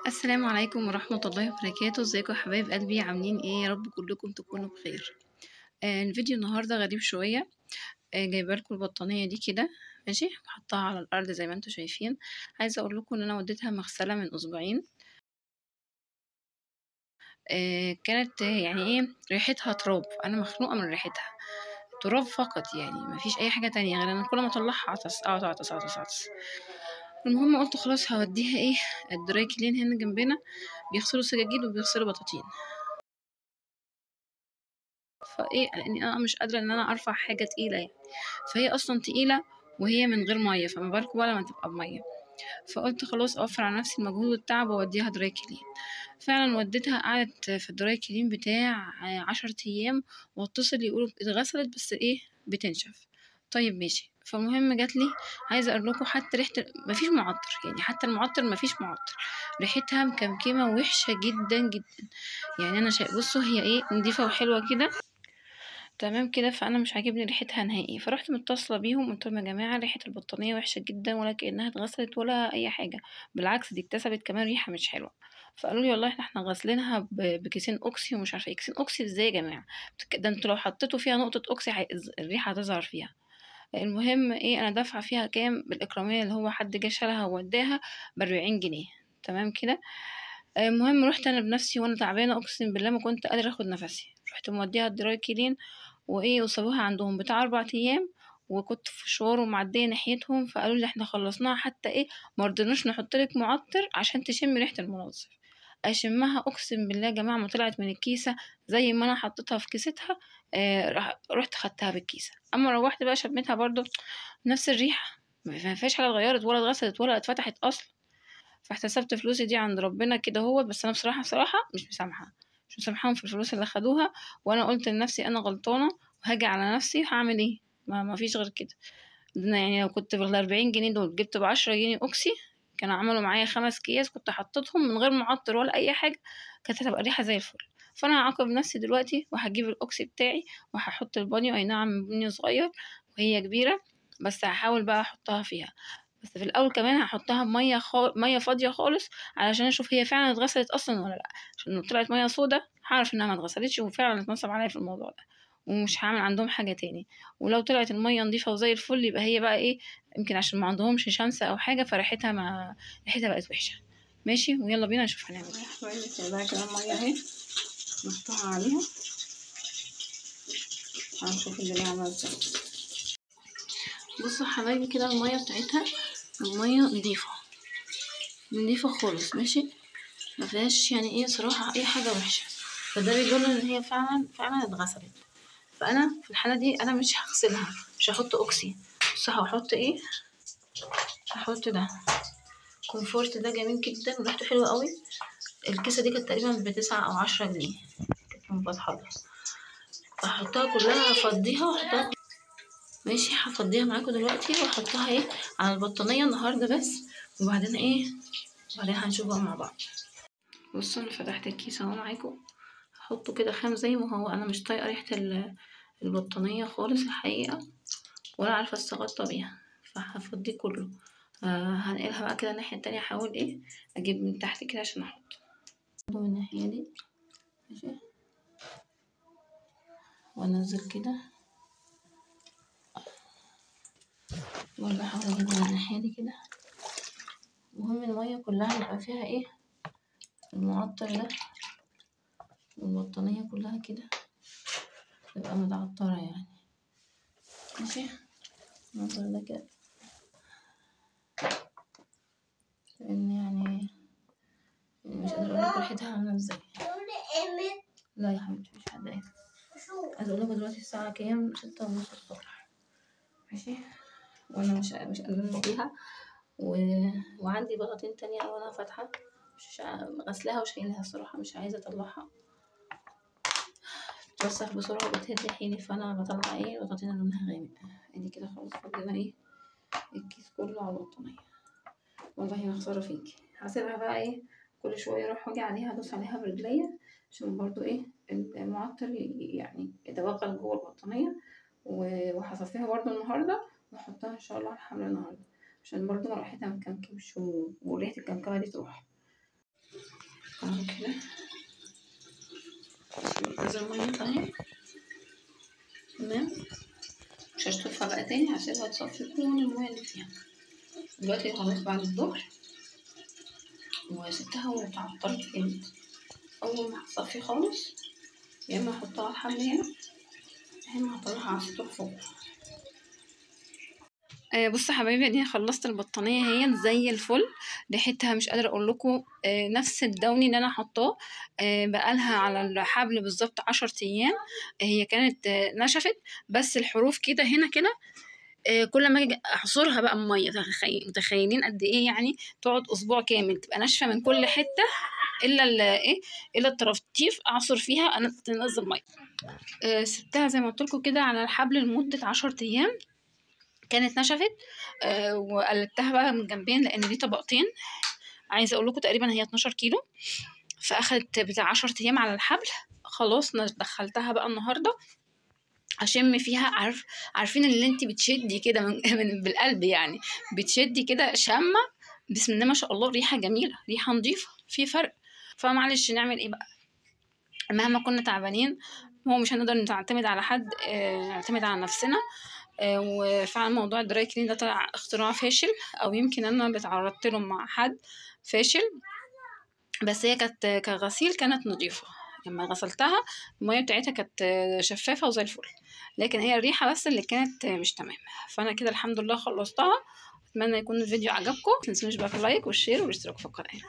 السلام عليكم ورحمة الله وبركاته. ازيكم يا حبايب قلبي؟ عاملين ايه؟ يا رب كلكم تكونوا بخير. الفيديو النهارده غريب شوية. جايبه لكم البطانية دي كده، ماشي، حطها على الارض زي ما انتم شايفين. عايزة اقول لكم ان انا وديتها مغسلة من اسبوعين. كانت يعني ايه، ريحتها تراب، انا مخنوقة من ريحتها. تراب فقط يعني، مفيش اي حاجة تانية غير انا كل ما اطلعها عطس عطس عطس عطس. المهم قلت خلاص هوديها ايه، الدراي كلين هنا جنبنا بيغسلوا سجاجيد وبيغسلوا بطاطين. فايه، لاني انا مش قادره ان انا ارفع حاجه تقيله يعني، فهي اصلا تقيله وهي من غير ميه، فما بالك بقى لما تبقى بميه. فقلت خلاص اوفر على نفسي المجهود والتعب واوديها دراي كلين. فعلا وديتها، قعدت في الدراي كلين بتاع 10 ايام، واتصل يقولوا اتغسلت بس ايه، بتنشف. طيب ماشي. فالمهم جاتلي، عايزه اقول لكم حتى ريحه مفيش معطر، يعني حتى المعطر مفيش معطر، ريحتها مكمكمه وحشه جدا جدا. يعني انا بصوا هي ايه، نضيفه وحلوه كده تمام كده، فانا مش عاجبني ريحتها نهائي. فرحت متصله بيهم قلت لهم يا جماعه ريحه البطانيه وحشه جدا، ولا كانها اتغسلت ولا اي حاجه، بالعكس دي اكتسبت كمان ريحه مش حلوه. فقالوا لي والله احنا غاسلينها بكيسين اوكسي ومش عارفه ايه. كيسين اوكسي ازاي يا جماعه؟ ده انتوا لو حطيتوا فيها نقطه اوكسي الريحه هتظهر فيها. المهم ايه، انا دافعه فيها كام بالاكراميه اللي هو حد جه شالها ووداها ب40 جنيه، تمام كده. المهم رحت انا بنفسي وانا تعبانه، اقسم بالله ما كنت قادره اخد نفسي، رحت موديها الدراي كلين وايه، وسابوها عندهم بتاع 4 ايام. وكنت في شوار ومعديه ناحيتهم، فقالوا لي احنا خلصناها، حتى ايه مرضناش نحط لك معطر عشان تشم ريحه المنظف. اشمها اقسم بالله يا جماعه ما طلعت من الكيسه زي ما انا حطيتها في كيستها. رحت خدتها بالكيسه، اما روحت بقى شميتها برضو نفس الريحه، ما فيهاش حاجه اتغيرت ولا اتغسلت ولا اتفتحت اصلا. فاحتسبت فلوسي دي عند ربنا كده هو، بس انا بصراحه مش مسامحه، مش مسامحاهم في الفلوس اللي خدوها. وانا قلت لنفسي انا غلطانه وهاجي على نفسي، هعمل ايه؟ ما فيش غير كده. ده أنا يعني لو كنت بال40 جنيه دول جبت ب10 جنيه اوكسي، كانوا عملوا معايا 5 اكياس، كنت حطيتهم من غير معطر ولا اي حاجه، كانت هتبقى ريحه زي الفل. فانا هعاقب نفسي دلوقتي وهجيب الاوكسي بتاعي وهحط البانيو، اي نعم بانيو صغير وهي كبيره، بس هحاول بقى احطها فيها. بس في الاول كمان هحطها بميه ميه فاضيه خالص، علشان اشوف هي فعلا اتغسلت اصلا ولا لا. عشان لو طلعت ميه سودا هعرف انها ما اتغسلتش وفعلا اتنصب عليا في الموضوع ده، ومش هعمل عندهم حاجه تاني. ولو طلعت الميه نظيفه وزي الفل يبقى هي بقى ايه، يمكن عشان ما عندهمش شمس او حاجه فريحتها ما ريحتها بقت وحشه. ماشي، ويلا بينا نشوف هنعمل ايه. حبايبي سايباها كمان ميه اهي مفتوحه عليها، هنشوف الدنيا عامله ازاي. بصوا حبايبي كده الميه بتاعتها، الميه نضيفه نضيفة خالص، ماشي، ما فيهاش يعني ايه صراحة اي حاجة وحشة، فده بيدل ان هي فعلا اتغسلت. فانا في الحالة دي انا مش هغسلها، مش هحط اوكسي. بس هحط ايه، هحط ده كومفورت، ده جميل جدا وريحته حلوة قوي. الكيسة دي كانت تقريبا ب9 أو 10 جنيه، كانت من فتحة ده. هحطها كلها، هفضيها واحطها، ماشي، هفضيها معاكم دلوقتي واحطها ايه على البطانية النهاردة بس، وبعدين ايه، وبعدين هنشوف بقى مع بعض. بصوا انا فتحت الكيس اهو معاكم، هحطه كده خام زي ما هو. انا مش طايقه ريحه البطانيه خالص الحقيقه، ولا عارفه استغطى بيها، فهفضيه كله. هنقلها بقى كده الناحيه التانية، احاول ايه اجيب من تحت كده عشان احط من الناحيه دي، ماشي، وانزل كده، ولا احاول اجيب من الناحيه دي كده. المهم الميه كلها يبقى فيها ايه، المعطر ده، والبطانيه كلها كده تبقى متعطره يعني، ماشي. المنظر ده كده، لان يعني مش قادرة اقولك ريحتها عاملة ازاي. لا يا حبيبتي مش حد قايم. عايزة اقولك دلوقتي الساعة كام، 6:30 الصبح، ماشي، وانا مش قادرة فيها وعندي بطاطين تانية وانا فاتحة، مش غسلاها وشايلها الصراحة، مش عايزة اطلعها، بتوسخ بسرعة وبتهد حيلي، فانا بطلع ايه البطاطين اللي لونها غامق. ادي كده خلاص فضينا ايه الكيس كله على البطانية. والله ما خسارة فيكي، هسيبها بقى ايه كل شوية اروح واجي عليها ادوس عليها برجليا، عشان برضو ايه المعطر يعني يتوغل جوه البطانية. وهصفيها برضو النهاردة واحطها ان شاء الله على الحمل النهاردة، عشان برضو ريحتها مكمكمش وريحة الكمكمة دي تروح. اهو كده ننزل ميه تانية. تمام، مش هشطفها بقى تاني، هسيبها تصفي كل الميه اللي فيها. دلوقتي خلاص بعد الظهر وسبتها واتعطلت جامد. اول ما هتصفي خالص يا اما احطها على الحبل هنا يا اما هطلعها على السطح فوق. بصوا يا حبايبي، اديني خلصت البطانيه اهي زي الفل. ريحتها مش قادره اقول لكم، نفس الدوني اللي انا حطاه. بقالها على الحبل بالظبط 10 ايام. هي كانت نشفت، بس الحروف كده هنا كده. كل ما اجي احصرها بقى بميه، متخيلين قد ايه يعني؟ تقعد اسبوع كامل تبقى ناشفه من كل حته الا ايه، الا الطراطيف اعصر فيها انا تنزل ميه. سبتها زي ما قلت لكم كده على الحبل لمده 10 ايام، كانت نشفت. وقلبتها بقى من جنبين لان دي طبقتين. عايزه اقول لكم تقريبا هي 12 كيلو، فاخدت بتاع 10 ايام على الحبل. خلاص دخلتها بقى النهارده اشم فيها. عارفين اللي انت بتشدي كده من بالقلب يعني، بتشدي كده شامه. بسم الله ما شاء الله، ريحه جميله، ريحه نظيفه، في فرق. فمعلش نعمل ايه بقى، مهما كنا تعبانين هو مش هنقدر نعتمد على حد، نعتمد على نفسنا. وفعلا موضوع الدراي كلين ده طلع اختراع فاشل، او يمكن انا اللي اتعرضت له مع حد فاشل. بس هي كانت كغسيل كانت نظيفه، لما غسلتها الميه بتاعتها كانت شفافه وزي الفل، لكن هي الريحه بس اللي كانت مش تمام. فانا كده الحمد لله خلصتها. اتمنى يكون الفيديو عجبكم، متنسوش بقى في اللايك والشير والاشتراك في القناه.